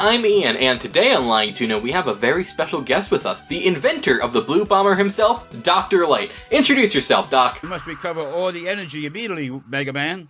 I'm Ian, and today on LyingTuna we have a very special guest with us, the inventor of the Blue Bomber himself, Dr. Light. Introduce yourself, Doc. You must recover all the energy immediately, Mega Man.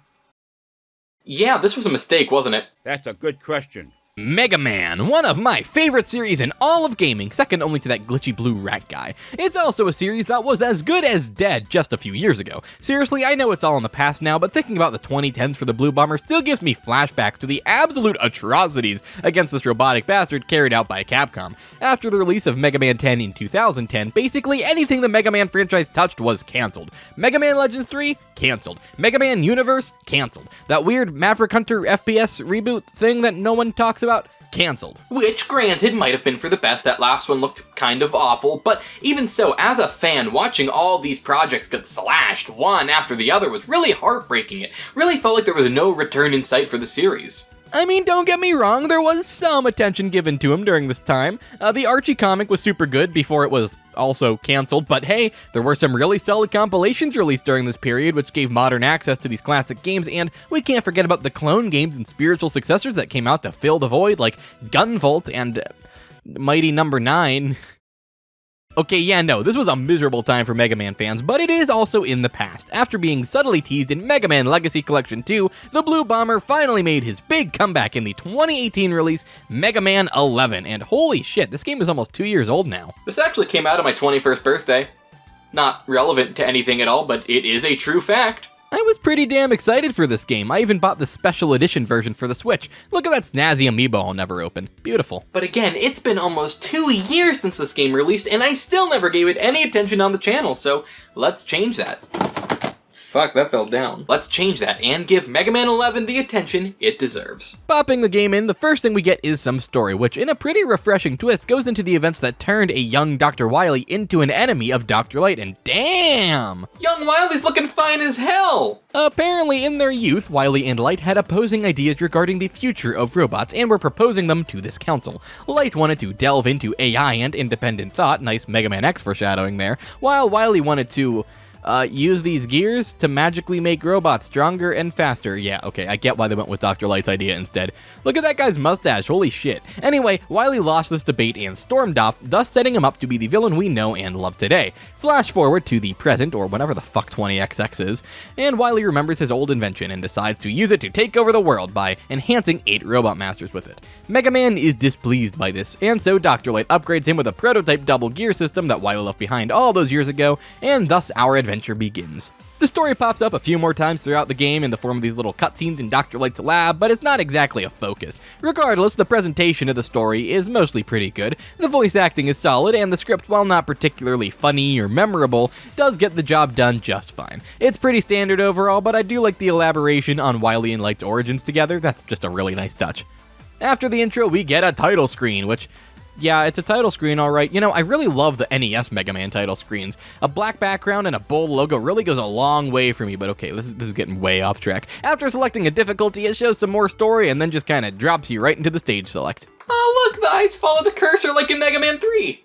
Yeah, this was a mistake, wasn't it? That's a good question. Mega Man, one of my favorite series in all of gaming, second only to that glitchy blue rat guy. It's also a series that was as good as dead just a few years ago. Seriously, I know it's all in the past now, but thinking about the 2010s for the Blue Bomber still gives me flashbacks to the absolute atrocities against this robotic bastard carried out by Capcom. After the release of Mega Man 10 in 2010, basically anything the Mega Man franchise touched was cancelled. Mega Man Legends 3? Cancelled. Mega Man Universe? Cancelled. That weird Maverick Hunter FPS reboot thing that no one talks about? Cancelled. Which, granted, might have been for the best. That last one looked kind of awful, but even so, as a fan, watching all these projects get slashed one after the other was really heartbreaking. It really felt like there was no return in sight for the series. I mean, don't get me wrong, there was some attention given to him during this time. The Archie comic was super good before it was also cancelled, but hey, there were some really solid compilations released during this period which gave modern access to these classic games, and we can't forget about the clone games and spiritual successors that came out to fill the void, like Gunvolt and Mighty Number 9. Okay, yeah, no, this was a miserable time for Mega Man fans, but it is also in the past. After being subtly teased in Mega Man Legacy Collection 2, the Blue Bomber finally made his big comeback in the 2018 release, Mega Man 11, and holy shit, this game is almost 2 years old now. This actually came out on my 21st birthday. Not relevant to anything at all, but it is a true fact. I was pretty damn excited for this game. I even bought the special edition version for the Switch. Look at that snazzy amiibo I'll never open. Beautiful. But again, it's been almost 2 years since this game released, and I still never gave it any attention on the channel, so let's change that. Fuck, that fell down. Let's change that and give Mega Man 11 the attention it deserves. Popping the game in, the first thing we get is some story, which in a pretty refreshing twist goes into the events that turned a young Dr. Wily into an enemy of Dr. Light, and damn! Young Wily's looking fine as hell! Apparently in their youth, Wily and Light had opposing ideas regarding the future of robots and were proposing them to this council. Light wanted to delve into AI and independent thought, nice Mega Man X foreshadowing there, while Wily wanted to use these gears to magically make robots stronger and faster. Yeah, okay, I get why they went with Dr. Light's idea instead. Look at that guy's mustache, holy shit. Anyway, Wily lost this debate and stormed off, thus setting him up to be the villain we know and love today. Flash forward to the present, or whatever the fuck 20XX is, and Wily remembers his old invention and decides to use it to take over the world by enhancing 8 robot masters with it. Mega Man is displeased by this, and so Dr. Light upgrades him with a prototype double gear system that Wily left behind all those years ago, and thus our adventure begins. The story pops up a few more times throughout the game in the form of these little cutscenes in Dr. Light's lab, but it's not exactly a focus. Regardless, the presentation of the story is mostly pretty good, the voice acting is solid, and the script, while not particularly funny or memorable, does get the job done just fine. It's pretty standard overall, but I do like the elaboration on Wily and Light's origins together. That's just a really nice touch. After the intro, we get a title screen, which, yeah, it's a title screen, alright. You know, I really love the NES Mega Man title screens. A black background and a bold logo really goes a long way for me, but okay, this is getting way off track. After selecting a difficulty, it shows some more story and then just kind of drops you right into the stage select. Oh look, the eyes follow the cursor like in Mega Man 3!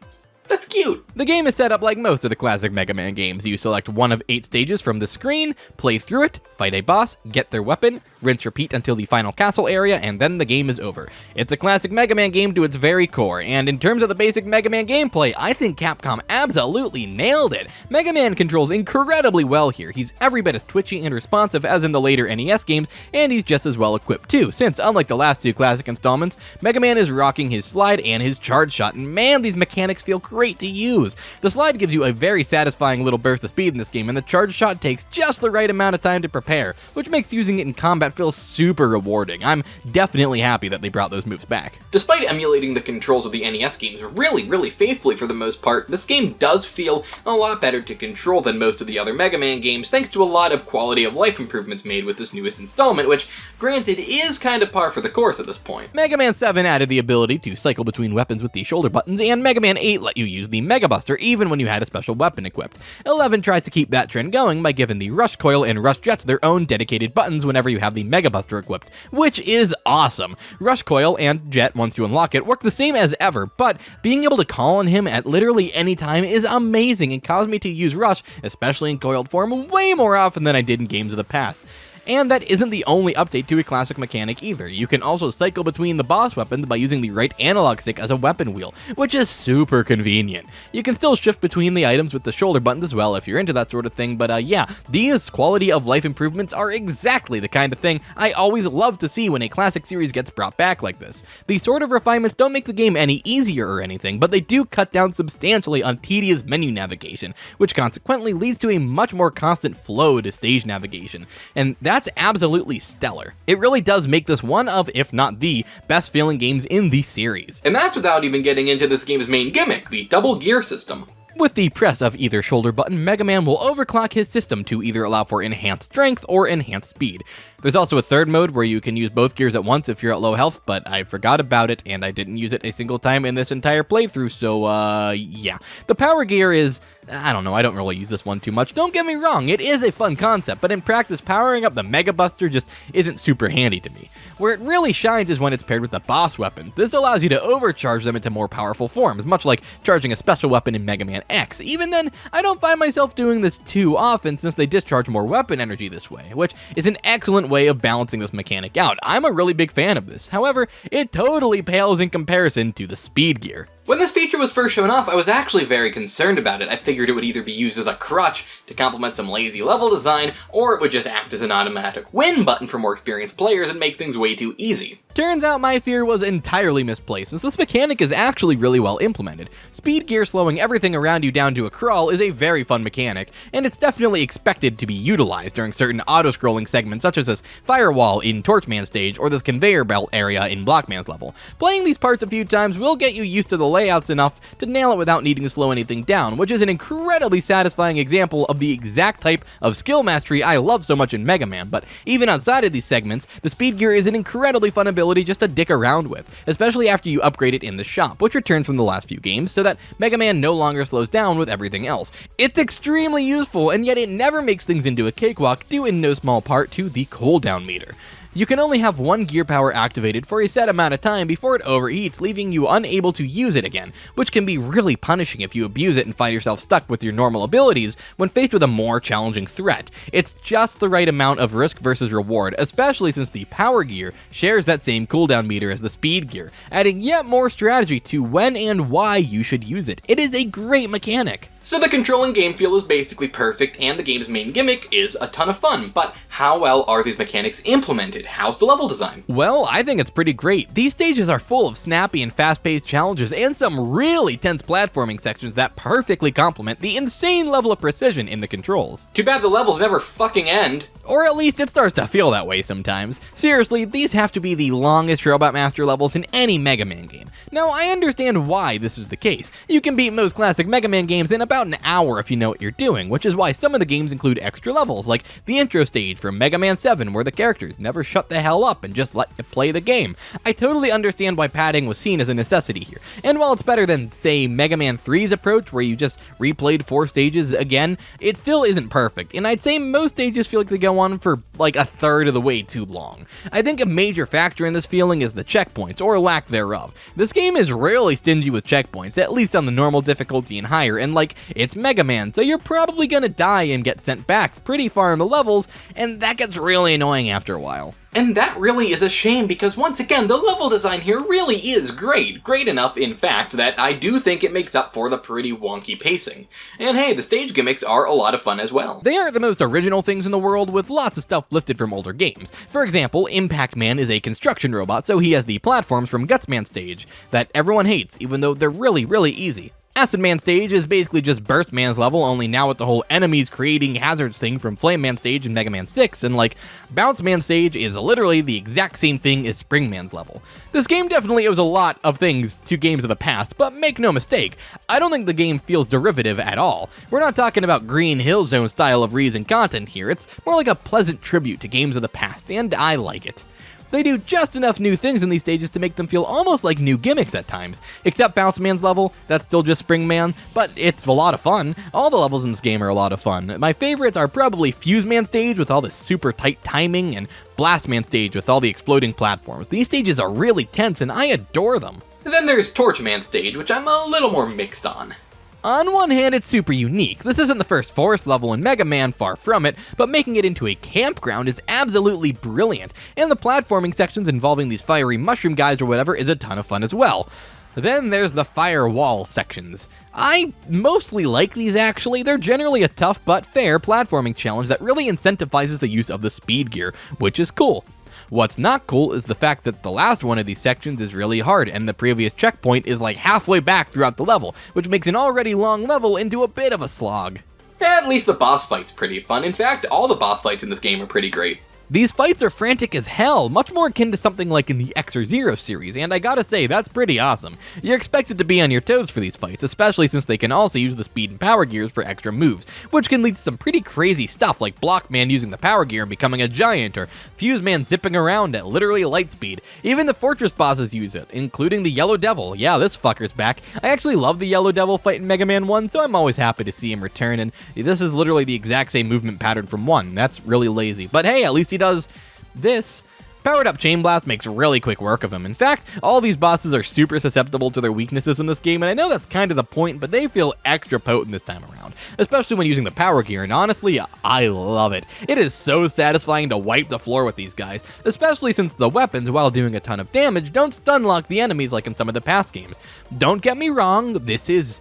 That's cute! The game is set up like most of the classic Mega Man games. You select one of 8 stages from the screen, play through it, fight a boss, get their weapon, rinse repeat until the final castle area, and then the game is over. It's a classic Mega Man game to its very core, and in terms of the basic Mega Man gameplay, I think Capcom absolutely nailed it. Mega Man controls incredibly well here. He's every bit as twitchy and responsive as in the later NES games, and he's just as well equipped too, since unlike the last 2 classic installments, Mega Man is rocking his slide and his charge shot, and man, these mechanics feel great to use. The slide gives you a very satisfying little burst of speed in this game, and the charge shot takes just the right amount of time to prepare, which makes using it in combat feel super rewarding. I'm definitely happy that they brought those moves back. Despite emulating the controls of the NES games really faithfully for the most part, this game does feel a lot better to control than most of the other Mega Man games, thanks to a lot of quality of life improvements made with this newest installment, which, granted, is kind of par for the course at this point. Mega Man 7 added the ability to cycle between weapons with the shoulder buttons, and Mega Man 8 let you use the Mega Buster even when you had a special weapon equipped. 11 tries to keep that trend going by giving the Rush Coil and Rush Jets their own dedicated buttons whenever you have the Mega Buster equipped, which is awesome. Rush Coil and Jet, once you unlock it, work the same as ever, but being able to call on him at literally any time is amazing and caused me to use Rush, especially in coiled form, way more often than I did in games of the past. And that isn't the only update to a classic mechanic either. You can also cycle between the boss weapons by using the right analog stick as a weapon wheel, which is super convenient. You can still shift between the items with the shoulder buttons as well if you're into that sort of thing, but yeah, these quality of life improvements are exactly the kind of thing I always love to see when a classic series gets brought back like this. These sort of refinements don't make the game any easier or anything, but they do cut down substantially on tedious menu navigation, which consequently leads to a much more constant flow to stage navigation, and that's absolutely stellar. It really does make this one of, if not the, best feeling games in the series. And that's without even getting into this game's main gimmick, the double gear system. With the press of either shoulder button, Mega Man will overclock his system to either allow for enhanced strength or enhanced speed. There's also a third mode where you can use both gears at once if you're at low health, but I forgot about it and I didn't use it a single time in this entire playthrough, so yeah. The power gear is, I don't know, I don't really use this one too much. Don't get me wrong, it is a fun concept, but in practice, powering up the Mega Buster just isn't super handy to me. Where it really shines is when it's paired with the boss weapon. This allows you to overcharge them into more powerful forms, much like charging a special weapon in Mega Man X. Even then, I don't find myself doing this too often since they discharge more weapon energy this way, which is an excellent way of balancing this mechanic out. I'm a really big fan of this. However, it totally pales in comparison to the speed gear. When this feature was first shown off, I was actually very concerned about it. I figured it would either be used as a crutch to complement some lazy level design, or it would just act as an automatic win button for more experienced players and make things way too easy. Turns out my fear was entirely misplaced, since this mechanic is actually really well implemented. Speed gear slowing everything around you down to a crawl is a very fun mechanic, and it's definitely expected to be utilized during certain auto-scrolling segments such as this firewall in Torchman's stage or this conveyor belt area in Blockman's level. Playing these parts a few times will get you used to the layouts enough to nail it without needing to slow anything down, which is an incredibly satisfying example of the exact type of skill mastery I love so much in Mega Man. But even outside of these segments, the speed gear is an incredibly fun ability just to dick around with, especially after you upgrade it in the shop, which returns from the last few games so that Mega Man no longer slows down with everything else. It's extremely useful, and yet it never makes things into a cakewalk due in no small part to the cooldown meter. You can only have one gear power activated for a set amount of time before it overheats, leaving you unable to use it again, which can be really punishing if you abuse it and find yourself stuck with your normal abilities when faced with a more challenging threat. It's just the right amount of risk versus reward, especially since the power gear shares that same cooldown meter as the speed gear, adding yet more strategy to when and why you should use it. It is a great mechanic. So the control and game feel is basically perfect, and the game's main gimmick is a ton of fun, but how well are these mechanics implemented? How's the level design? Well, I think it's pretty great. These stages are full of snappy and fast-paced challenges and some really tense platforming sections that perfectly complement the insane level of precision in the controls. Too bad the levels never fucking end. Or at least it starts to feel that way sometimes. Seriously, these have to be the longest Robot Master levels in any Mega Man game. Now, I understand why this is the case. You can beat most classic Mega Man games in about an hour if you know what you're doing, which is why some of the games include extra levels, like the intro stage from Mega Man 7, where the characters never shut the hell up and just let you play the game. I totally understand why padding was seen as a necessity here, and while it's better than, say, Mega Man 3's approach, where you just replayed 4 stages again, it still isn't perfect, and I'd say most stages feel like they go on for like a third of the way too long. I think a major factor in this feeling is the checkpoints, or lack thereof. This game is really stingy with checkpoints, at least on the normal difficulty and higher, and like, it's Mega Man, so you're probably gonna die and get sent back pretty far in the levels, and that gets really annoying after a while. And that really is a shame because once again, the level design here really is great. Great enough, in fact, that I do think it makes up for the pretty wonky pacing. And hey, the stage gimmicks are a lot of fun as well. They aren't the most original things in the world, with lots of stuff lifted from older games. For example, Impact Man is a construction robot, so he has the platforms from Guts Man stage that everyone hates, even though they're really, really easy. Acid Man stage is basically just Burst Man's level, only now with the whole enemies creating hazards thing from Flame Man stage in Mega Man 6, and like, Bounce Man stage is literally the exact same thing as Spring Man's level. This game definitely owes a lot of things to games of the past, but make no mistake, I don't think the game feels derivative at all. We're not talking about Green Hill Zone style of reason content here, it's more like a pleasant tribute to games of the past, and I like it. They do just enough new things in these stages to make them feel almost like new gimmicks at times. Except Bounce Man's level, that's still just Spring Man, but it's a lot of fun. All the levels in this game are a lot of fun. My favorites are probably Fuse Man stage with all the super tight timing, and Blast Man stage with all the exploding platforms. These stages are really tense and I adore them. And then there's Torch Man stage, which I'm a little more mixed on. On one hand, it's super unique. This isn't the first forest level in Mega Man, far from it, but making it into a campground is absolutely brilliant, and the platforming sections involving these fiery mushroom guys or whatever is a ton of fun as well. Then there's the firewall sections. I mostly like these actually. They're generally a tough but fair platforming challenge that really incentivizes the use of the speed gear, which is cool. What's not cool is the fact that the last one of these sections is really hard, and the previous checkpoint is like halfway back throughout the level, which makes an already long level into a bit of a slog. At least the boss fight's pretty fun. In fact, all the boss fights in this game are pretty great. These fights are frantic as hell, much more akin to something like in the X or Zero series, and I gotta say, that's pretty awesome. You're expected to be on your toes for these fights, especially since they can also use the speed and power gears for extra moves, which can lead to some pretty crazy stuff like Blockman using the power gear and becoming a giant, or Fuseman zipping around at literally light speed. Even the Fortress bosses use it, including the Yellow Devil. Yeah, this fucker's back. I actually love the Yellow Devil fight in Mega Man 1, so I'm always happy to see him return, and this is literally the exact same movement pattern from 1. That's really lazy. But hey, at least he does this. Powered up Chain Blast makes really quick work of him. In fact, all these bosses are super susceptible to their weaknesses in this game, and I know that's kind of the point, but they feel extra potent this time around, especially when using the power gear, and honestly, I love it. It is so satisfying to wipe the floor with these guys, especially since the weapons, while doing a ton of damage, don't stun lock the enemies like in some of the past games. Don't get me wrong, this is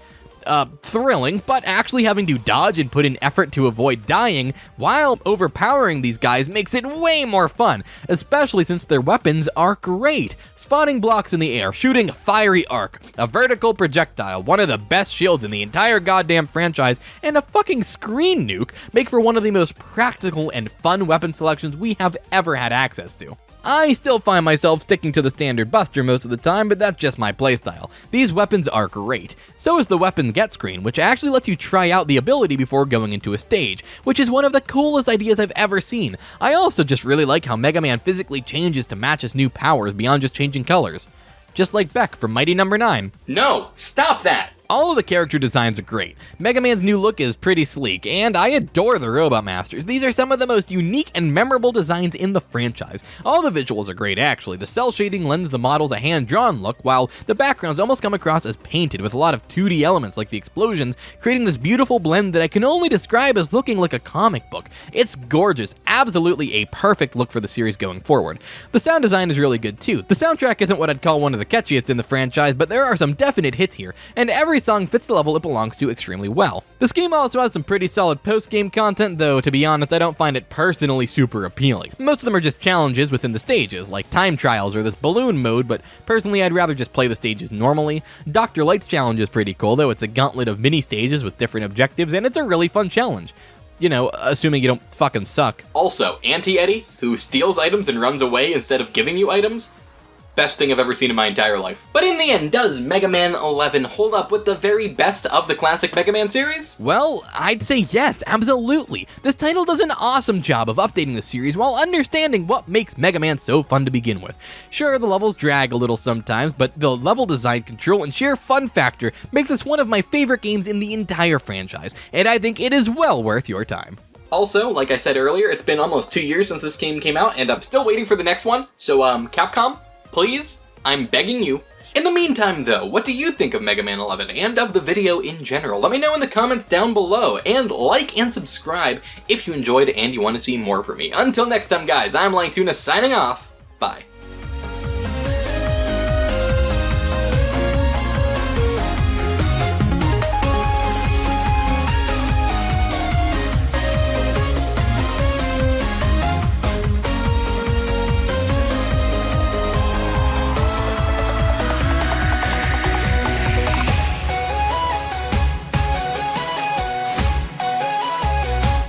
thrilling, but actually having to dodge and put in effort to avoid dying while overpowering these guys makes it way more fun, especially since their weapons are great. Spawning blocks in the air, shooting a fiery arc, a vertical projectile, one of the best shields in the entire goddamn franchise, and a fucking screen nuke make for one of the most practical and fun weapon selections we have ever had access to. I still find myself sticking to the standard Buster most of the time, but that's just my playstyle. These weapons are great. So is the Weapon Get screen, which actually lets you try out the ability before going into a stage, which is one of the coolest ideas I've ever seen. I also just really like how Mega Man physically changes to match his new powers beyond just changing colors. Just like Beck from Mighty No. 9. No! Stop that! All of the character designs are great. Mega Man's new look is pretty sleek, and I adore the Robot Masters. These are some of the most unique and memorable designs in the franchise. All the visuals are great actually. The cell shading lends the models a hand-drawn look, while the backgrounds almost come across as painted with a lot of 2D elements like the explosions, creating this beautiful blend that I can only describe as looking like a comic book. It's gorgeous, absolutely a perfect look for the series going forward. The sound design is really good too. The soundtrack isn't what I'd call one of the catchiest in the franchise, but there are some definite hits here, and every song fits the level it belongs to extremely well. This game also has some pretty solid post-game content, though to be honest I don't find it personally super appealing. Most of them are just challenges within the stages, like time trials or this balloon mode, but personally I'd rather just play the stages normally. Dr. Light's challenge is pretty cool though. It's a gauntlet of mini stages with different objectives, and it's a really fun challenge. You know, assuming you don't fucking suck. Also, Auntie Eddie, who steals items and runs away instead of giving you items, best thing I've ever seen in my entire life. But in the end, does Mega Man 11 hold up with the very best of the classic Mega Man series? Well, I'd say yes, absolutely. This title does an awesome job of updating the series while understanding what makes Mega Man so fun to begin with. Sure, the levels drag a little sometimes, but the level design, control, and sheer fun factor makes this one of my favorite games in the entire franchise, and I think it is well worth your time. Also, like I said earlier, it's been almost 2 years since this game came out, and I'm still waiting for the next one, so Capcom, please, I'm begging you. In the meantime though, what do you think of Mega Man 11 and of the video in general? Let me know in the comments down below, and like and subscribe if you enjoyed and you want to see more from me. Until next time guys, I'm LyingTuna signing off, bye.